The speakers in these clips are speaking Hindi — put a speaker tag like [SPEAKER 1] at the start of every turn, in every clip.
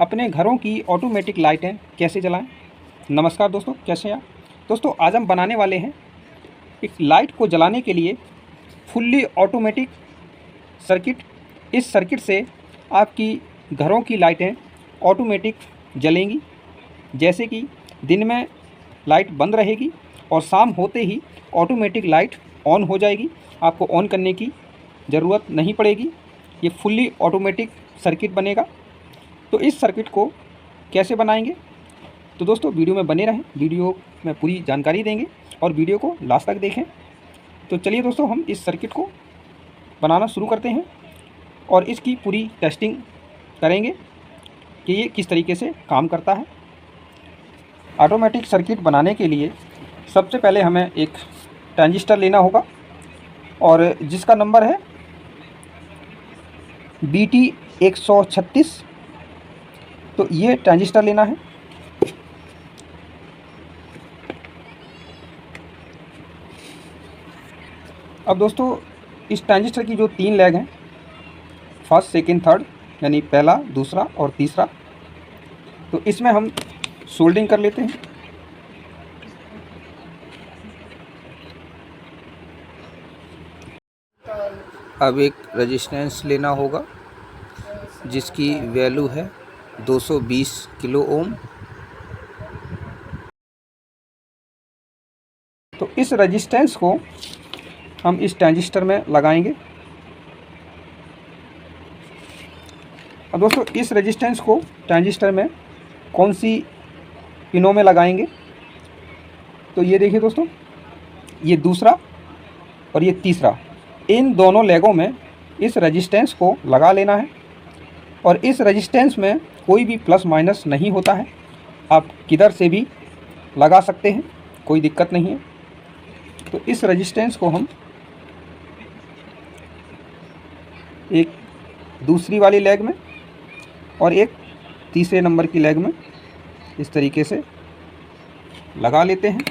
[SPEAKER 1] अपने घरों की ऑटोमेटिक लाइटें कैसे जलाएं। नमस्कार दोस्तों, कैसे हैं आप। दोस्तों आज हम बनाने वाले हैं एक लाइट को जलाने के लिए फुल्ली ऑटोमेटिक सर्किट। इस सर्किट से आपकी घरों की लाइटें ऑटोमेटिक जलेंगी। जैसे कि दिन में लाइट बंद रहेगी और शाम होते ही ऑटोमेटिक लाइट ऑन हो जाएगी। आपको ऑन करने की ज़रूरत नहीं पड़ेगी। ये फुल्ली ऑटोमेटिक सर्किट बनेगा। तो इस सर्किट को कैसे बनाएंगे, तो दोस्तों वीडियो में बने रहें। वीडियो में पूरी जानकारी देंगे और वीडियो को लास्ट तक देखें। तो चलिए दोस्तों, हम इस सर्किट को बनाना शुरू करते हैं और इसकी पूरी टेस्टिंग करेंगे कि ये किस तरीके से काम करता है। ऑटोमेटिक सर्किट बनाने के लिए सबसे पहले हमें एक ट्रांजिस्टर लेना होगा और जिसका नंबर है BT136। तो ये ट्रांजिस्टर लेना है। अब दोस्तों इस ट्रांजिस्टर की जो 3 लेग हैं, फर्स्ट सेकंड थर्ड, यानी पहला दूसरा और तीसरा, तो इसमें हम सोल्डिंग कर लेते हैं।
[SPEAKER 2] अब एक रेजिस्टेंस लेना होगा जिसकी वैल्यू है 220 किलो ओम।
[SPEAKER 1] तो इस रेजिस्टेंस को हम इस ट्रांजिस्टर में लगाएंगे। अब दोस्तों इस रेजिस्टेंस को ट्रांजिस्टर में कौन सी पिनों में लगाएंगे, तो ये देखिए दोस्तों, ये दूसरा और ये तीसरा, इन दोनों लेगों में इस रेजिस्टेंस को लगा लेना है। और इस रेजिस्टेंस में कोई भी प्लस माइनस नहीं होता है, आप किधर से भी लगा सकते हैं, कोई दिक्कत नहीं है। तो इस रेजिस्टेंस को हम एक दूसरी वाली लेग में और एक तीसरे नंबर की लेग में इस तरीके से लगा लेते हैं।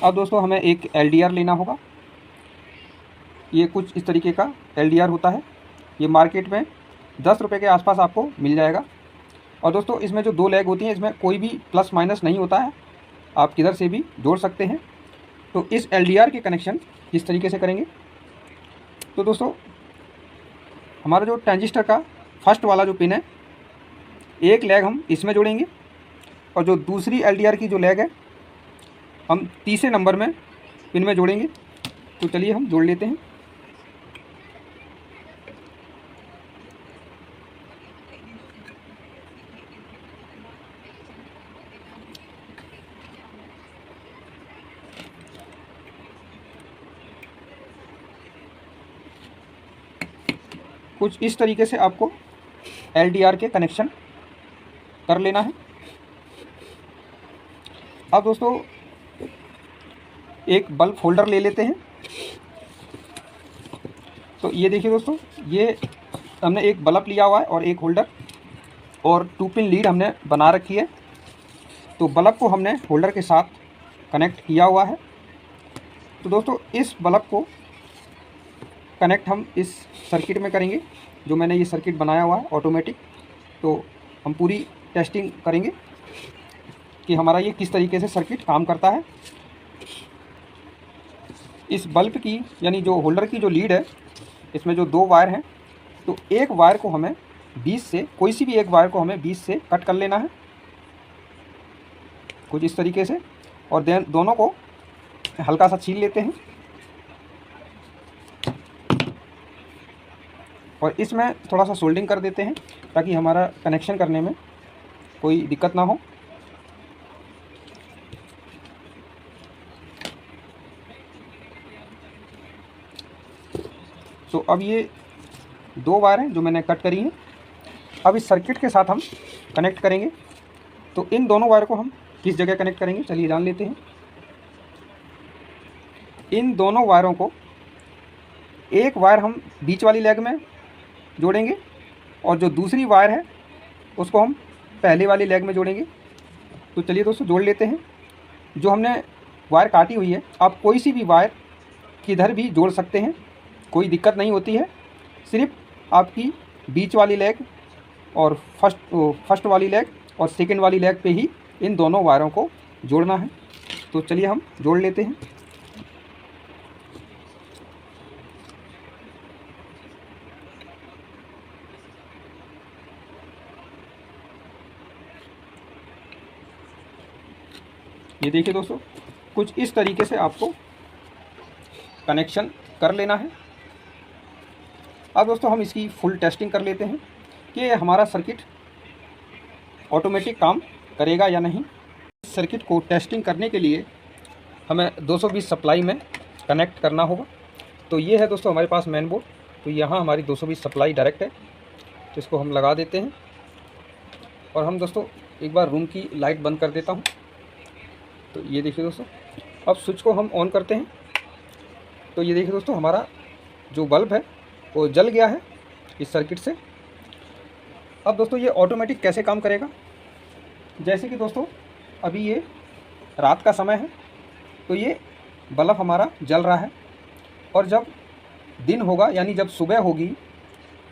[SPEAKER 1] अब दोस्तों हमें एक LDR लेना होगा। ये कुछ इस तरीके का LDR होता है। ये मार्केट में 10 रुपये के आसपास आपको मिल जाएगा। और दोस्तों इसमें जो 2 लेग होती हैं, इसमें कोई भी प्लस माइनस नहीं होता है, आप किधर से भी जोड़ सकते हैं। तो इस LDR के कनेक्शन इस तरीके से करेंगे। तो दोस्तों हमारा जो ट्रांजिस्टर का फर्स्ट वाला जो पिन है, एक लेग हम इसमें जोड़ेंगे और जो दूसरी LDR की जो लेग है हम तीसरे नंबर में पिन में जोड़ेंगे। तो चलिए हम जोड़ लेते हैं। कुछ इस तरीके से आपको LDR के कनेक्शन कर लेना है। अब दोस्तों एक बल्ब होल्डर ले लेते हैं। तो ये देखिए दोस्तों, ये हमने एक बल्ब लिया हुआ है और एक होल्डर और 2 पिन लीड हमने बना रखी है। तो बल्ब को हमने होल्डर के साथ कनेक्ट किया हुआ है। तो दोस्तों इस बल्ब को कनेक्ट हम इस सर्किट में करेंगे, जो मैंने ये सर्किट बनाया हुआ है ऑटोमेटिक। तो हम पूरी टेस्टिंग करेंगे कि हमारा ये किस तरीके से सर्किट काम करता है। इस बल्ब की, यानी जो होल्डर की जो लीड है, इसमें जो 2 वायर हैं, तो एक वायर को हमें 20 से, कोई सी भी एक वायर को हमें 20 से कट कर लेना है, कुछ इस तरीके से। और देन दोनों को हल्का सा छील लेते हैं और इसमें थोड़ा सा सोल्डिंग कर देते हैं ताकि हमारा कनेक्शन करने में कोई दिक्कत ना हो। तो अब ये 2 वायर हैं जो मैंने कट करी हैं। अब इस सर्किट के साथ हम कनेक्ट करेंगे। तो इन दोनों वायर को हम किस जगह कनेक्ट करेंगे, चलिए जान लेते हैं। इन दोनों वायरों को, एक वायर हम बीच वाली लेग में जोड़ेंगे और जो दूसरी वायर है उसको हम पहले वाली लेग में जोड़ेंगे। तो चलिए दोस्तों जोड़ लेते हैं। जो हमने वायर काटी हुई है, आप कोई सी भी वायर किधर भी जोड़ सकते हैं, कोई दिक्कत नहीं होती है। सिर्फ आपकी बीच वाली लेग और फर्स्ट वाली लेग और सेकंड वाली लेग पे ही इन दोनों वायरों को जोड़ना है। तो चलिए हम जोड़ लेते हैं। ये देखिए दोस्तों, कुछ इस तरीके से आपको कनेक्शन कर लेना है। अब दोस्तों हम इसकी फुल टेस्टिंग कर लेते हैं कि हमारा सर्किट ऑटोमेटिक काम करेगा या नहीं। सर्किट को टेस्टिंग करने के लिए हमें 220 सप्लाई में कनेक्ट करना होगा। तो ये है दोस्तों हमारे पास मेन बोर्ड। तो यहाँ हमारी 220 सप्लाई डायरेक्ट है, तो इसको हम लगा देते हैं। और हम दोस्तों एक बार रूम की लाइट बंद कर देता हूँ। तो ये देखिए दोस्तों, अब स्विच को हम ऑन करते हैं। तो ये देखिए दोस्तों, हमारा जो बल्ब है वो जल गया है इस सर्किट से। अब दोस्तों ये ऑटोमेटिक कैसे काम करेगा, जैसे कि दोस्तों अभी ये रात का समय है, तो ये बल्ब हमारा जल रहा है। और जब दिन होगा, यानी जब सुबह होगी,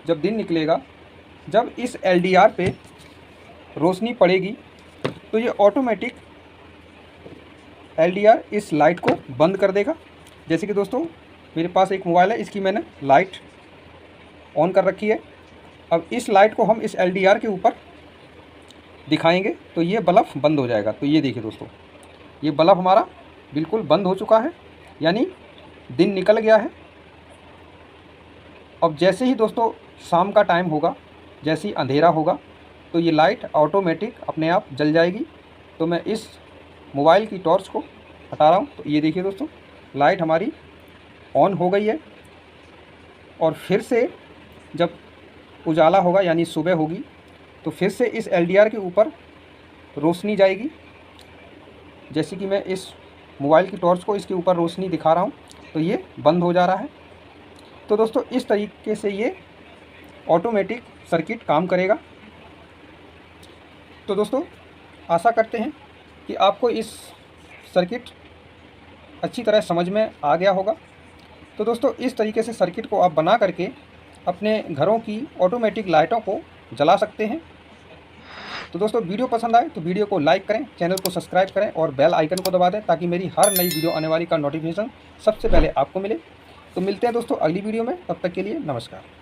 [SPEAKER 1] जब दिन निकलेगा, जब इस LDR पे रोशनी पड़ेगी, तो ये ऑटोमेटिक LDR इस लाइट को बंद कर देगा। जैसे कि दोस्तों मेरे पास एक मोबाइल है, इसकी मैंने लाइट ऑन कर रखी है। अब इस लाइट को हम इस LDR के ऊपर दिखाएंगे तो ये बल्ब बंद हो जाएगा। तो ये देखिए दोस्तों, ये बल्ब हमारा बिल्कुल बंद हो चुका है, यानी दिन निकल गया है। अब जैसे ही दोस्तों शाम का टाइम होगा, जैसे ही अंधेरा होगा, तो ये लाइट ऑटोमेटिक अपने आप जल जाएगी। तो मैं इस मोबाइल की टॉर्च को हटा रहा हूँ। तो ये देखिए दोस्तों, लाइट हमारी ऑन हो गई है। और फिर से जब उजाला होगा, यानी सुबह होगी, तो फिर से इस LDR के ऊपर रोशनी जाएगी। जैसे कि मैं इस मोबाइल की टॉर्च को इसके ऊपर रोशनी दिखा रहा हूँ, तो ये बंद हो जा रहा है। तो दोस्तों इस तरीके से ये ऑटोमेटिक सर्किट काम करेगा। तो दोस्तों आशा करते हैं कि आपको इस सर्किट अच्छी तरह समझ में आ गया होगा। तो दोस्तों इस तरीके से सर्किट को आप बना करके अपने घरों की ऑटोमेटिक लाइटों को जला सकते हैं। तो दोस्तों वीडियो पसंद आए तो वीडियो को लाइक करें, चैनल को सब्सक्राइब करें और बेल आइकन को दबा दें, ताकि मेरी हर नई वीडियो आने वाली का नोटिफिकेशन सबसे पहले आपको मिले। तो मिलते हैं दोस्तों अगली वीडियो में, तब तक के लिए नमस्कार।